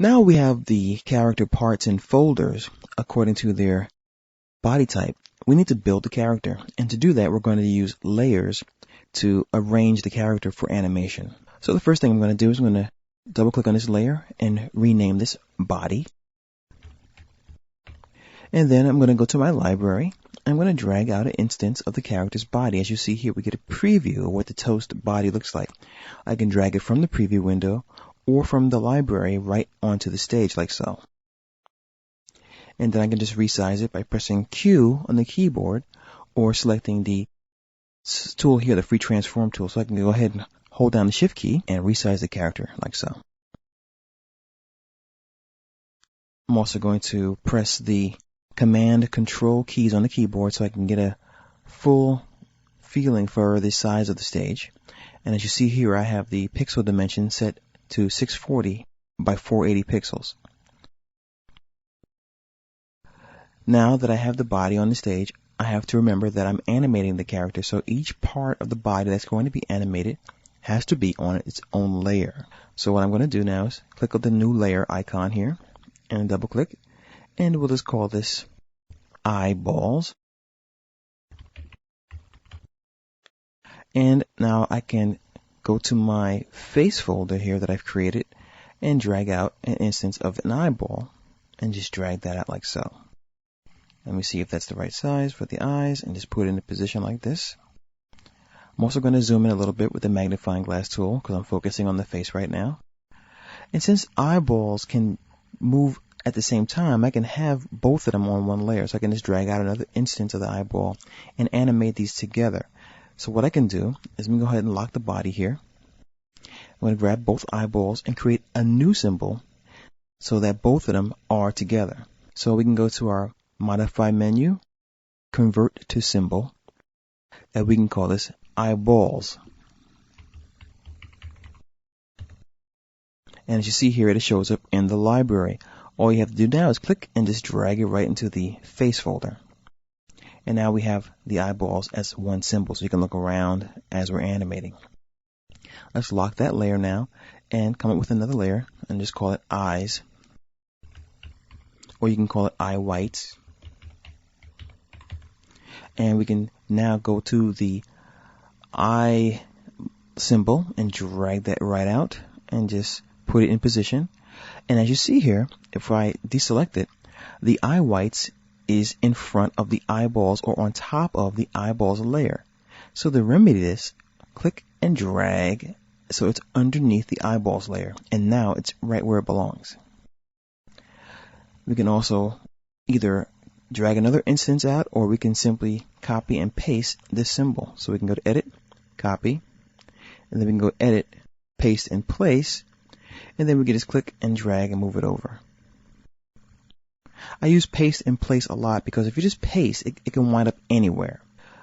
Now we have the character parts in folders according to their body type. We need to build the character, and to do that we're going to use layers to arrange the character for animation. So the first thing I'm going to do is I'm going to double click on this layer and rename this body. And then I'm going to go to my library. I'm going to drag out an instance of the character's body. As you see here, we get a preview of what the toast body looks like. I can drag it from the preview window or from the library right onto the stage like so. And then I can just resize it by pressing Q on the keyboard or selecting the tool here, the free transform tool. So I can go ahead and hold down the shift key and resize the character like so. I'm also going to press the command control keys on the keyboard so I can get a full feeling for the size of the stage. And as you see here, I have the pixel dimension set to 640 by 480 pixels. Now that I have the body on the stage, I have to remember that I'm animating the character, so each part of the body that's going to be animated has to be on its own layer. So what I'm going to do now is click on the new layer icon here and double click, and we'll just call this eyeballs. And now I can go to my face folder here that I've created and drag out an instance of an eyeball and just drag that out like so. Let me see if that's the right size for the eyes and just put it in a position like this. I'm also going to zoom in a little bit with the magnifying glass tool because I'm focusing on the face right now. And since eyeballs can move at the same time, I can have both of them on one layer. So I can just drag out another instance of the eyeball and animate these together. So what I can do is I'm going to go ahead and lock the body here. I'm going to grab both eyeballs and create a new symbol so that both of them are together. So we can go to our Modify menu, Convert to Symbol, and we can call this eyeballs. And as you see here, it shows up in the library. All you have to do now is click and just drag it right into the face folder. And now we have the eyeballs as one symbol, so you can look around as we're animating. Let's lock that layer now and come up with another layer and just call it eyes. Or you can call it eye whites. And we can now go to the eye symbol and drag that right out and just put it in position. And as you see here, if I deselect it, the eye whites is in front of the eyeballs or on top of the eyeballs layer. So to remedy this, click and drag so it's underneath the eyeballs layer. And now it's right where it belongs. We can also either drag another instance out, or we can simply copy and paste this symbol. So we can go to Edit, Copy, and then we can go Edit, Paste, and Place, and then we can just click and drag and move it over. I use Paste and Place a lot because if you just paste, it can wind up anywhere.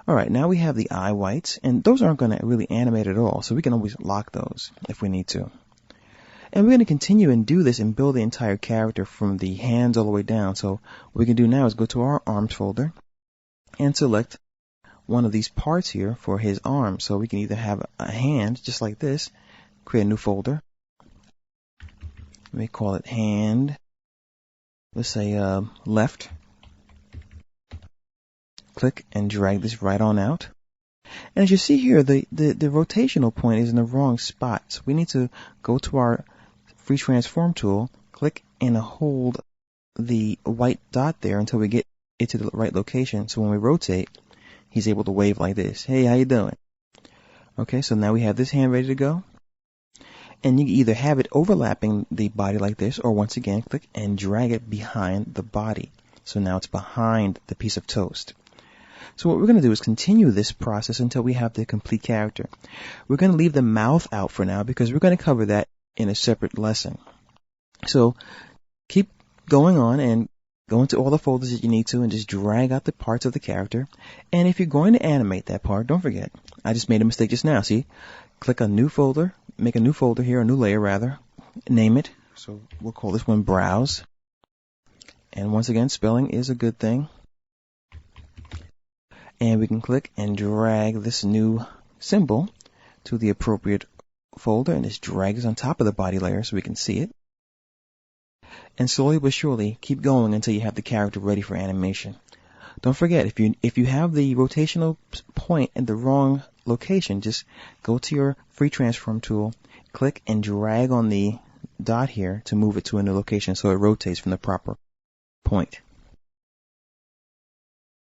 Alright, now we have the eye whites, and those aren't going to really animate at all, so we can always lock those if we need to. And we're going to continue and do this and build the entire character from the hands all the way down. So what we can do now is go to our arms folder and select one of these parts here for his arm. So we can either have a hand just like this, create a new folder. Let me call it hand. Let's say left. Click and drag this right on out. And as you see here, the rotational point is in the wrong spot. So we need to go to our free transform tool, click and hold the white dot there until we get it to the right location. So when we rotate, he's able to wave like this. Hey, how you doing? Okay, so now we have this hand ready to go. And you can either have it overlapping the body like this, or once again, click and drag it behind the body. So now it's behind the piece of toast. So what we're going to do is continue this process until we have the complete character. We're going to leave the mouth out for now because we're going to cover that in a separate lesson. So keep going on and go into all the folders that you need to and just drag out the parts of the character. And if you're going to animate that part, don't forget, I just made a mistake just now. See, click a new folder, make a new folder here, a new layer rather, name it. So we'll call this one Browse. And once again, spelling is a good thing. And we can click and drag this new symbol to the appropriate folder and just drag it on top of the body layer so we can see it. and slowly but surely keep going until you have the character ready for animation. Don't forget, if you have the rotational point in the wrong location, just go to your free transform tool, click and drag on the dot here to move it to a new location so it rotates from the proper point.